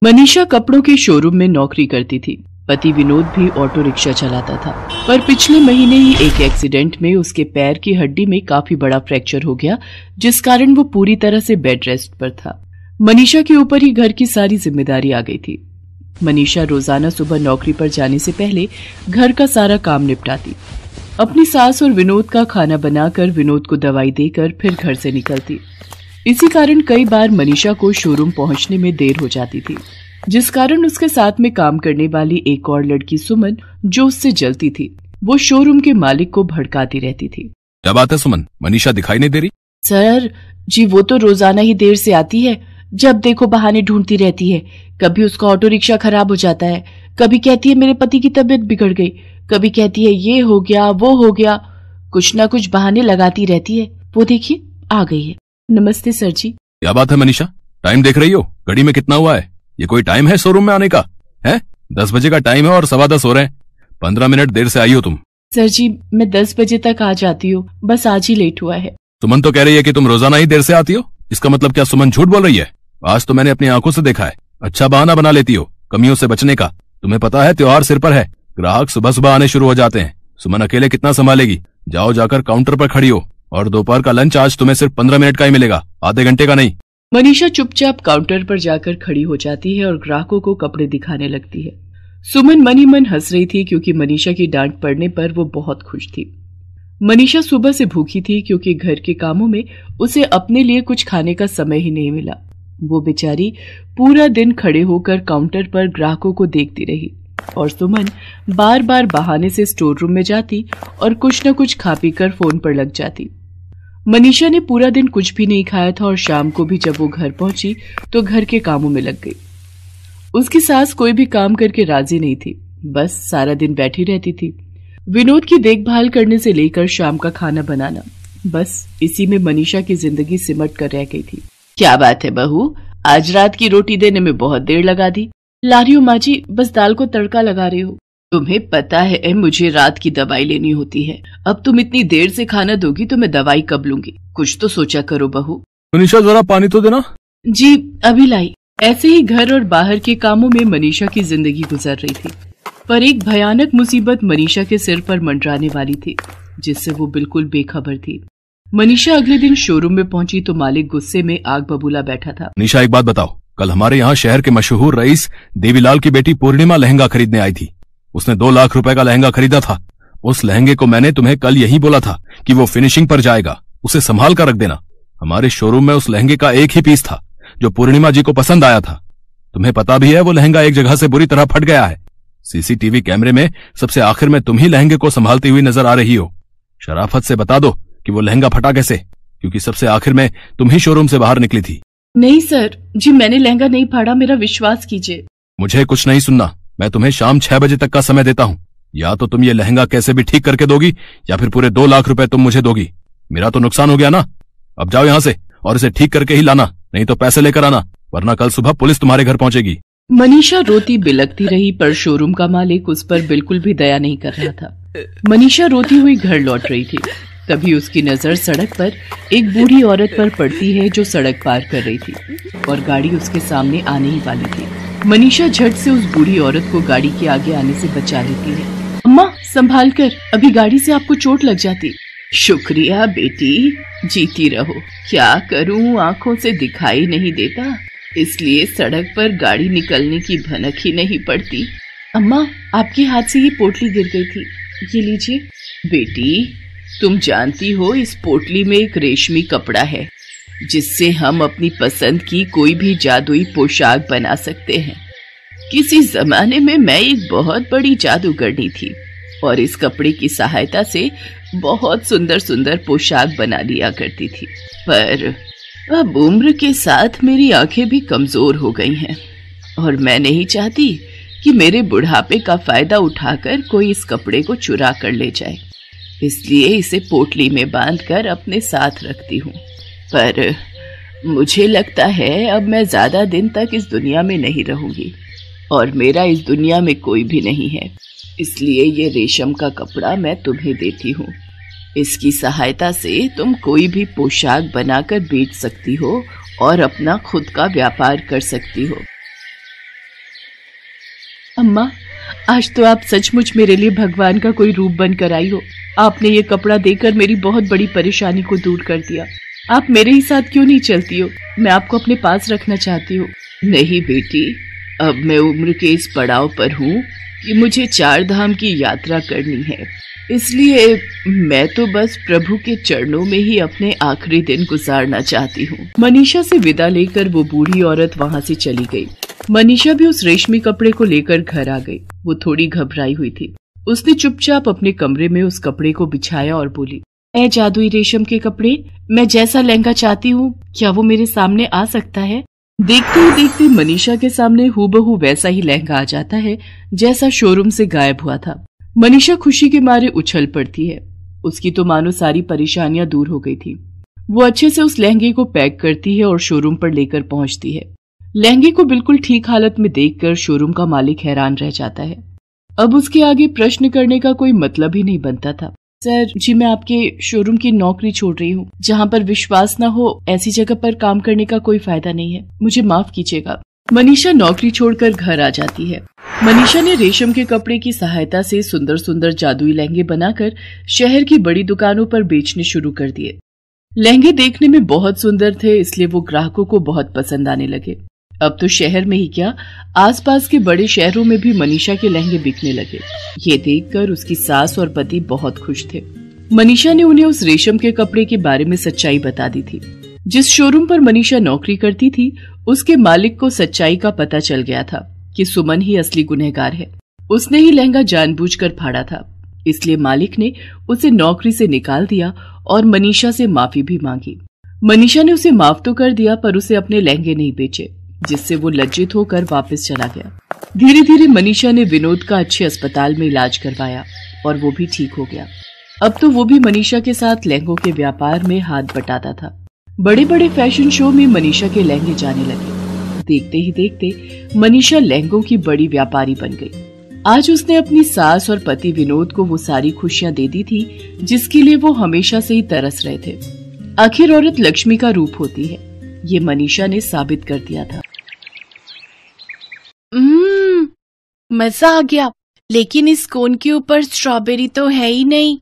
मनीषा कपड़ों के शोरूम में नौकरी करती थी। पति विनोद भी ऑटो रिक्शा चलाता था, पर पिछले महीने ही एक एक्सीडेंट में उसके पैर की हड्डी में काफी बड़ा फ्रैक्चर हो गया, जिस कारण वो पूरी तरह से बेड रेस्ट पर था। मनीषा के ऊपर ही घर की सारी जिम्मेदारी आ गई थी। मनीषा रोजाना सुबह नौकरी पर जाने से पहले घर का सारा काम निपटाती, अपनी सास और विनोद का खाना बनाकर विनोद को दवाई देकर फिर घर से निकलती। इसी कारण कई बार मनीषा को शोरूम पहुंचने में देर हो जाती थी, जिस कारण उसके साथ में काम करने वाली एक और लड़की सुमन, जो उससे जलती थी, वो शोरूम के मालिक को भड़काती रहती थी। क्या बात है सुमन, मनीषा दिखाई नहीं दे रही? सर जी, वो तो रोजाना ही देर से आती है, जब देखो बहाने ढूंढती रहती है। कभी उसका ऑटो रिक्शा खराब हो जाता है, कभी कहती है मेरे पति की तबीयत बिगड़ गई, कभी कहती है ये हो गया वो हो गया, कुछ ना कुछ बहाने लगाती रहती है। वो देखिए आ गई है। नमस्ते सर जी। क्या बात है मनीषा, टाइम देख रही हो? घड़ी में कितना हुआ है? ये कोई टाइम है शोरूम में आने का? है 10 बजे का टाइम है और 10:15 हो रहे हैं। 15 मिनट देर से आई हो तुम। सर जी मैं 10 बजे तक आ जाती हूँ, बस आज ही लेट हुआ है। सुमन तो कह रही है कि तुम रोजाना ही देर से आती हो। इसका मतलब क्या सुमन झूठ बोल रही है? आज तो मैंने अपनी आंखों से देखा है। अच्छा बहाना बना लेती हो कमियों से बचने का। तुम्हें पता है त्योहार सिर पर है, ग्राहक सुबह सुबह आने शुरू हो जाते हैं। सुमन अकेले कितना संभालेगी? जाओ जाकर काउंटर पर खड़ी हो, और दोपहर का लंच आज तुम्हें सिर्फ 15 मिनट का ही मिलेगा, आधे घंटे का नहीं। मनीषा चुपचाप काउंटर पर जाकर खड़ी हो जाती है और ग्राहकों को कपड़े दिखाने लगती है। सुमन मन ही मन हंस रही थी, क्योंकि मनीषा की डांट पड़ने पर वो बहुत खुश थी। मनीषा सुबह से भूखी थी, क्योंकि घर के कामों में उसे अपने लिए कुछ खाने का समय ही नहीं मिला। वो बेचारी पूरा दिन खड़े होकर काउंटर पर ग्राहकों को देखती रही, और सुमन बार बार बहाने से स्टोर रूम में जाती और कुछ न कुछ खा पीकर फोन पर लग जाती। मनीषा ने पूरा दिन कुछ भी नहीं खाया था, और शाम को भी जब वो घर पहुंची तो घर के कामों में लग गई। उसकी सास कोई भी काम करके राजी नहीं थी, बस सारा दिन बैठी रहती थी। विनोद की देखभाल करने से लेकर शाम का खाना बनाना, बस इसी में मनीषा की जिंदगी सिमट कर रह गई थी। क्या बात है बहू, आज रात की रोटी देने में बहुत देर लगा दी। ला रही हूँ माँ जी, बस दाल को तड़का लगा रही हूँ। तुम्हें पता है मुझे रात की दवाई लेनी होती है। अब तुम इतनी देर से खाना दोगी तो मैं दवाई कब लूंगी? कुछ तो सोचा करो बहू। मनीषा जरा पानी तो देना। जी अभी लाई। ऐसे ही घर और बाहर के कामों में मनीषा की जिंदगी गुजर रही थी, पर एक भयानक मुसीबत मनीषा के सिर पर मंडराने वाली थी, जिससे वो बिल्कुल बेखबर थी। मनीषा अगले दिन शोरूम में पहुंची तो मालिक गुस्से में आग बबूला बैठा था। मनीषा एक बात बताओ, कल हमारे यहाँ शहर के मशहूर रईस देवीलाल की बेटी पूर्णिमा लहंगा खरीदने आई थी। उसने 2 लाख रुपए का लहंगा खरीदा था। उस लहंगे को मैंने तुम्हें कल यही बोला था कि वो फिनिशिंग पर जाएगा, उसे संभाल कर रख देना। हमारे शोरूम में उस लहंगे का एक ही पीस था जो पूर्णिमा जी को पसंद आया था। तुम्हें पता भी है वो लहंगा एक जगह से बुरी तरह फट गया है। सीसीटीवी कैमरे में सबसे आखिर में तुम ही लहंगे को संभालती हुई नजर आ रही हो। शराफत से बता दो कि वो लहंगा फटा कैसे, क्योंकि सबसे आखिर में तुम ही शोरूम से बाहर निकली थी। नहीं सर जी, मैंने लहंगा नहीं फाड़ा, मेरा विश्वास कीजिए। मुझे कुछ नहीं सुनना। मैं तुम्हें शाम 6 बजे तक का समय देता हूँ। या तो तुम ये लहंगा कैसे भी ठीक करके दोगी, या फिर पूरे 2 लाख रुपए तुम मुझे दोगी। मेरा तो नुकसान हो गया ना। अब जाओ यहाँ से और इसे ठीक करके ही लाना, नहीं तो पैसे लेकर आना, वरना कल सुबह पुलिस तुम्हारे घर पहुंचेगी। मनीषा रोती बिलखती रही, पर शोरूम का मालिक उस पर बिल्कुल भी दया नहीं कर रहा था। मनीषा रोती हुई घर लौट रही थी, तभी उसकी नजर सड़क पर एक बूढ़ी औरत पर पड़ती है, जो सड़क पार कर रही थी और गाड़ी उसके सामने आने ही वाली थी। मनीषा झट से उस बूढ़ी औरत को गाड़ी के आगे आने से बचा लेती है। अम्मा संभाल कर, अभी गाड़ी से आपको चोट लग जाती। शुक्रिया बेटी, जीती रहो। क्या करूं, आंखों से दिखाई नहीं देता, इसलिए सड़क पर गाड़ी निकलने की भनक ही नहीं पड़ती। अम्मा आपके हाथ से ये पोटली गिर गई थी, ये लीजिए। बेटी तुम जानती हो इस पोटली में एक रेशमी कपड़ा है, जिससे हम अपनी पसंद की कोई भी जादुई पोशाक बना सकते हैं। किसी जमाने में मैं एक बहुत बड़ी जादूगरनी थी और इस कपड़े की सहायता से बहुत सुंदर सुंदर पोशाक बना लिया करती थी, पर अब उम्र के साथ मेरी आंखें भी कमजोर हो गई हैं और मैं नहीं चाहती कि मेरे बुढ़ापे का फायदा उठाकर कोई इस कपड़े को चुरा कर ले जाए, इसलिए इसे पोटली में बांधकर अपने साथ रखती हूँ। पर मुझे लगता है अब मैं ज्यादा दिन तक इस दुनिया में नहीं रहूंगी और मेरा इस दुनिया में कोई भी नहीं है, इसलिए ये रेशम का कपड़ा मैं तुम्हें देती हूँ। इसकी सहायता से तुम कोई भी पोशाक बनाकर बेच सकती हो और अपना खुद का व्यापार कर सकती हो। अम्मा, आज तो आप सचमुच मेरे लिए भगवान का कोई रूप बनकर आई हो। आपने ये कपड़ा देकर मेरी बहुत बड़ी परेशानी को दूर कर दिया। आप मेरे ही साथ क्यों नहीं चलती हो? मैं आपको अपने पास रखना चाहती हूँ। नहीं बेटी, अब मैं उम्र के इस पड़ाव पर हूँ कि मुझे 4 धाम की यात्रा करनी है, इसलिए मैं तो बस प्रभु के चरणों में ही अपने आखिरी दिन गुजारना चाहती हूँ। मनीषा से विदा लेकर वो बूढ़ी औरत वहाँ से चली गई। मनीषा भी उस रेशमी कपड़े को लेकर घर आ गई। वो थोड़ी घबराई हुई थी। उसने चुपचाप अपने कमरे में उस कपड़े को बिछाया और बोली, ऐ जादुई रेशम के कपड़े, मैं जैसा लहंगा चाहती हूँ क्या वो मेरे सामने आ सकता है? देखते ही देखते मनीषा के सामने हूबहू वैसा ही लहंगा आ जाता है जैसा शोरूम से गायब हुआ था। मनीषा खुशी के मारे उछल पड़ती है। उसकी तो मानो सारी परेशानियां दूर हो गई थी। वो अच्छे से उस लहंगे को पैक करती है और शोरूम पर लेकर पहुंचती है। लहंगे को बिल्कुल ठीक हालत में देखकर शोरूम का मालिक हैरान रह जाता है। अब उसके आगे प्रश्न करने का कोई मतलब ही नहीं बनता था। सर जी, मैं आपके शोरूम की नौकरी छोड़ रही हूँ। जहाँ पर विश्वास न हो ऐसी जगह पर काम करने का कोई फायदा नहीं है, मुझे माफ कीजिएगा। मनीषा नौकरी छोड़कर घर आ जाती है। मनीषा ने रेशम के कपड़े की सहायता से सुंदर सुंदर जादुई लहंगे बनाकर शहर की बड़ी दुकानों पर बेचने शुरू कर दिए। लहंगे देखने में बहुत सुंदर थे, इसलिए वो ग्राहकों को बहुत पसंद आने लगे। अब तो शहर में ही क्या, आसपास के बड़े शहरों में भी मनीषा के लहंगे बिकने लगे। ये देखकर उसकी सास और पति बहुत खुश थे। मनीषा ने उन्हें उस रेशम के कपड़े के बारे में सच्चाई बता दी थी। जिस शोरूम पर मनीषा नौकरी करती थी, उसके मालिक को सच्चाई का पता चल गया था कि सुमन ही असली गुनहगार है। उसने ही लहंगा जानबूझकर फाड़ा था, इसलिए मालिक ने उसे नौकरी से निकाल दिया और मनीषा से माफी भी मांगी। मनीषा ने उसे माफ तो कर दिया, पर उसे अपने लहंगे नहीं बेचे, जिससे वो लज्जित होकर वापस चला गया। धीरे धीरे मनीषा ने विनोद का अच्छे अस्पताल में इलाज करवाया और वो भी ठीक हो गया। अब तो वो भी मनीषा के साथ लहंगों के व्यापार में हाथ बटाता था। बड़े बड़े फैशन शो में मनीषा के लहंगे जाने लगे। देखते ही देखते मनीषा लहंगों की बड़ी व्यापारी बन गई। आज उसने अपनी सास और पति विनोद को वो सारी खुशियां दे दी थी जिसके लिए वो हमेशा से ही तरस रहे थे। आखिर औरत लक्ष्मी का रूप होती है, ये मनीषा ने साबित कर दिया था। मजा आ गया, लेकिन इस कोन के ऊपर स्ट्रॉबेरी तो है ही नहीं।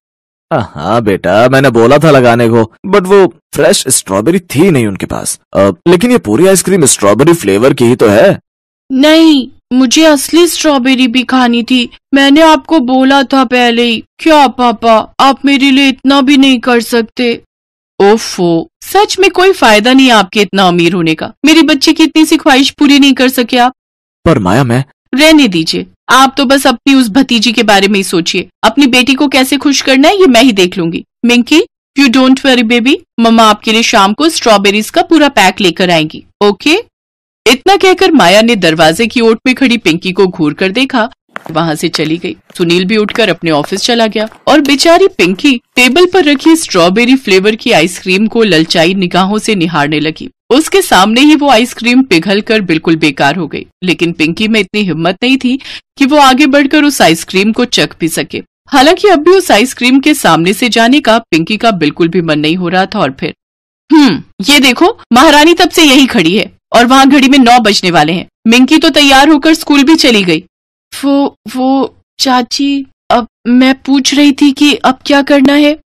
हाँ बेटा, मैंने बोला था लगाने को, बट वो फ्रेश स्ट्रॉबेरी थी नहीं उनके पास। लेकिन ये पूरी आइसक्रीम स्ट्रॉबेरी फ्लेवर की ही तो है। नहीं, मुझे असली स्ट्रॉबेरी भी खानी थी। मैंने आपको बोला था पहले ही। क्या पापा, आप मेरे लिए इतना भी नहीं कर सकते? ओफो, सच में कोई फायदा नहीं आपके इतना अमीर होने का। मेरी बच्ची की इतनी सी ख्वाहिश पूरी नहीं कर सके आप। पर माया, मैं रहने दीजिए, आप तो बस अपनी उस भतीजी के बारे में ही सोचिए। अपनी बेटी को कैसे खुश करना है ये मैं ही देख लूंगी। Minki, you don't worry baby, मम्मा आपके लिए शाम को स्ट्रॉबेरीज का पूरा पैक लेकर आएंगी, ओके? इतना कहकर माया ने दरवाजे की ओट में खड़ी पिंकी को घूर कर देखा, वहां से चली गई। सुनील भी उठकर अपने ऑफिस चला गया और बेचारी पिंकी टेबल पर रखी स्ट्रॉबेरी फ्लेवर की आइसक्रीम को ललचाई निगाहों से निहारने लगी। उसके सामने ही वो आइसक्रीम पिघलकर बिल्कुल बेकार हो गई, लेकिन पिंकी में इतनी हिम्मत नहीं थी कि वो आगे बढ़कर उस आइसक्रीम को चख भी सके। हालांकि अब भी उस आइसक्रीम के सामने से जाने का पिंकी का बिल्कुल भी मन नहीं हो रहा था। और फिर ये देखो, महारानी तब से यही खड़ी है और वहाँ घड़ी में 9 बजने वाले हैं। मिंकी तो तैयार होकर स्कूल भी चली गई। वो चाची, अब मैं पूछ रही थी कि अब क्या करना है।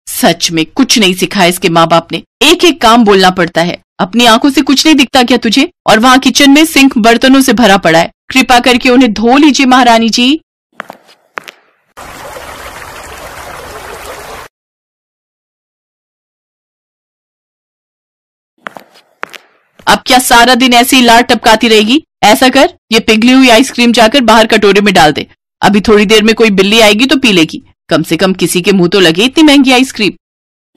सच में कुछ नहीं सिखाया इसके माँ बाप ने, एक एक काम बोलना पड़ता है। अपनी आंखों से कुछ नहीं दिखता क्या तुझे? और वहाँ किचन में सिंक बर्तनों से भरा पड़ा है, कृपा करके उन्हें धो लीजिए महारानी जी। अब क्या सारा दिन ऐसे ही लार टपकाती रहेगी? ऐसा कर, ये पिघली हुई आइसक्रीम जाकर बाहर कटोरे में डाल दे। अभी थोड़ी देर में कोई बिल्ली आएगी तो पी लेगी। कम से कम किसी के मुंह तो लगे इतनी महंगी आइसक्रीम।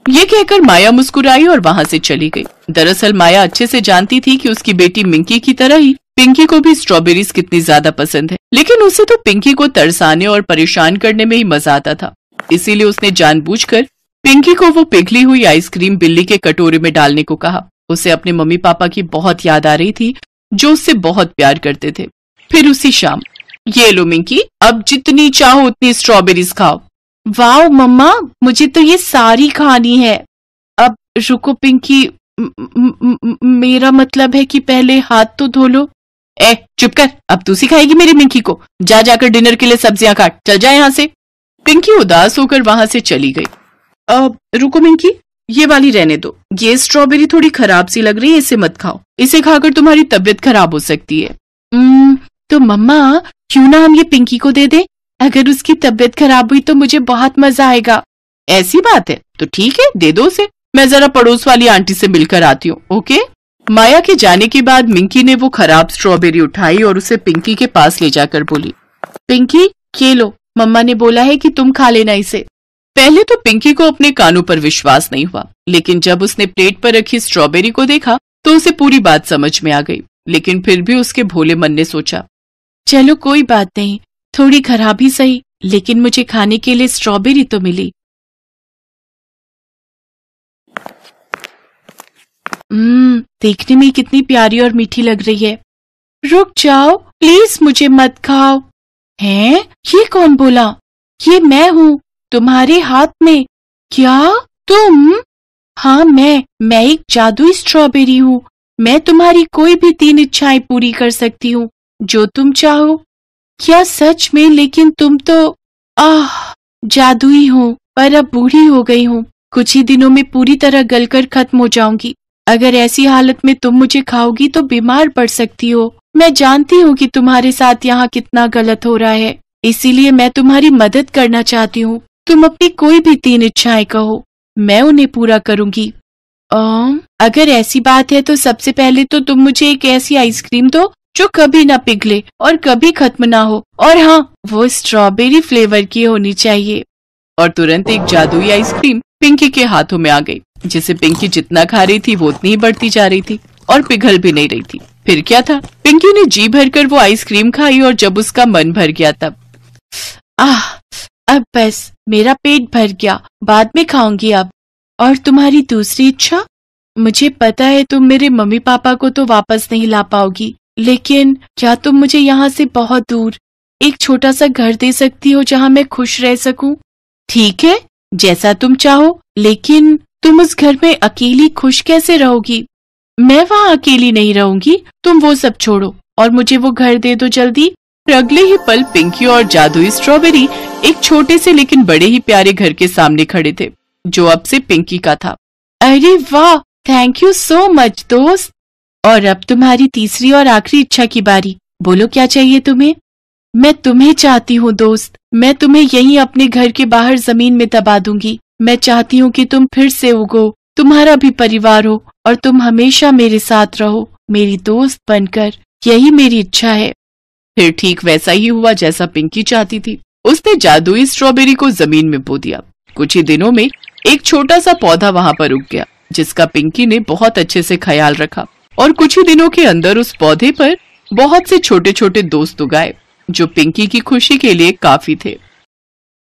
ये कहकर माया मुस्कुराई और वहां से चली गई। दरअसल माया अच्छे से जानती थी कि उसकी बेटी मिंकी की तरह ही पिंकी को भी स्ट्रॉबेरीज कितनी ज्यादा पसंद है, लेकिन उसे तो पिंकी को तरसाने और परेशान करने में ही मजा आता था। इसीलिए उसने जानबूझकर पिंकी को वो पिघली हुई आइसक्रीम बिल्ली के कटोरे में डालने को कहा। उसे अपने मम्मी पापा की बहुत याद आ रही थी, जो उससे बहुत प्यार करते थे। फिर उसी शाम, ये लो मिंकी, अब जितनी चाहो उतनी स्ट्रॉबेरीज खाओ। वाह मम्मा, मुझे तो ये सारी खानी है। अब रुको पिंकी, मेरा मतलब है कि पहले हाथ तो धो लो। ए चुप कर, अब तू सिखाएगी मेरी मिंकी को। जा जाकर डिनर के लिए सब्जियां काट, चल जा यहाँ से। पिंकी उदास होकर वहां से चली गई। अब रुको मिंकी, ये वाली रहने दो, ये स्ट्रॉबेरी थोड़ी खराब सी लग रही है, इसे मत खाओ, इसे खाकर तुम्हारी तबीयत खराब हो सकती है। तो मम्मा क्यों ना हम ये पिंकी को दे दे, अगर उसकी तबीयत खराब हुई तो मुझे बहुत मजा आएगा। ऐसी बात है तो ठीक है, दे दो उसे, मैं जरा पड़ोस वाली आंटी से मिलकर आती हूँ। ओके। माया के जाने के बाद मिंकी ने वो खराब स्ट्रॉबेरी उठाई और उसे पिंकी के पास ले जाकर बोली, पिंकी ये लो, मम्मा ने बोला है कि तुम खा लेना इसे। पहले तो पिंकी को अपने कानों पर विश्वास नहीं हुआ, लेकिन जब उसने प्लेट पर रखी स्ट्रॉबेरी को देखा तो उसे पूरी बात समझ में आ गई। लेकिन फिर भी उसके भोले मन ने सोचा, चलो कोई बात नहीं, थोड़ी खराब ही सही, लेकिन मुझे खाने के लिए स्ट्रॉबेरी तो मिली। देखने में कितनी प्यारी और मीठी लग रही है। रुक जाओ प्लीज, मुझे मत खाओ। हैं? ये कौन बोला? ये मैं हूँ, तुम्हारे हाथ में। क्या तुम? हाँ मैं एक जादुई स्ट्रॉबेरी हूँ। मैं तुम्हारी कोई भी 3 इच्छाएं पूरी कर सकती हूँ, जो तुम चाहो। क्या सच में? लेकिन तुम तो जादुई हो, पर अब बूढ़ी हो गई हूँ, कुछ ही दिनों में पूरी तरह गलकर खत्म हो जाऊंगी। अगर ऐसी हालत में तुम मुझे खाओगी तो बीमार पड़ सकती हो। मैं जानती हूँ कि तुम्हारे साथ यहाँ कितना गलत हो रहा है, इसीलिए मैं तुम्हारी मदद करना चाहती हूँ। तुम अपनी कोई भी 3 इच्छाएं कहो, मैं उन्हें पूरा करूंगी। अगर ऐसी बात है तो सबसे पहले तो तुम मुझे एक ऐसी आइसक्रीम दो जो कभी ना पिघले और कभी खत्म ना हो, और हाँ, वो स्ट्रॉबेरी फ्लेवर की होनी चाहिए। और तुरंत एक जादुई आइसक्रीम पिंकी के हाथों में आ गई, जिसे पिंकी जितना खा रही थी वो उतनी ही बढ़ती जा रही थी और पिघल भी नहीं रही थी। फिर क्या था, पिंकी ने जी भरकर वो आइसक्रीम खाई और जब उसका मन भर गया तब अब बस मेरा पेट भर गया, बाद में खाऊंगी अब। और तुम्हारी दूसरी इच्छा? मुझे पता है तुम मेरे मम्मी पापा को तो वापस नहीं ला पाओगी, लेकिन क्या तुम मुझे यहाँ से बहुत दूर एक छोटा सा घर दे सकती हो जहाँ मैं खुश रह सकूं? ठीक है, जैसा तुम चाहो, लेकिन तुम उस घर में अकेली खुश कैसे रहोगी? मैं वहाँ अकेली नहीं रहूंगी, तुम वो सब छोड़ो और मुझे वो घर दे दो जल्दी। अगले ही पल पिंकी और जादुई स्ट्रॉबेरी एक छोटे से लेकिन बड़े ही प्यारे घर के सामने खड़े थे, जो अब से पिंकी का था। अरे वाह, थैंक यू सो मच दोस्त। और अब तुम्हारी तीसरी और आखिरी इच्छा की बारी, बोलो क्या चाहिए तुम्हें? मैं तुम्हें चाहती हूँ दोस्त, मैं तुम्हें यहीं अपने घर के बाहर जमीन में दबा दूंगी। मैं चाहती हूँ कि तुम फिर से उगो, तुम्हारा भी परिवार हो और तुम हमेशा मेरे साथ रहो, मेरी दोस्त बनकर। यही मेरी इच्छा है। फिर ठीक वैसा ही हुआ जैसा पिंकी चाहती थी। उसने जादुई स्ट्रॉबेरी को जमीन में बो दिया। कुछ ही दिनों में एक छोटा सा पौधा वहां पर उग गया, जिसका पिंकी ने बहुत अच्छे से ख्याल रखा। और कुछ ही दिनों के अंदर उस पौधे पर बहुत से छोटे छोटे दोस्त उगाए, जो पिंकी की खुशी के लिए काफी थे।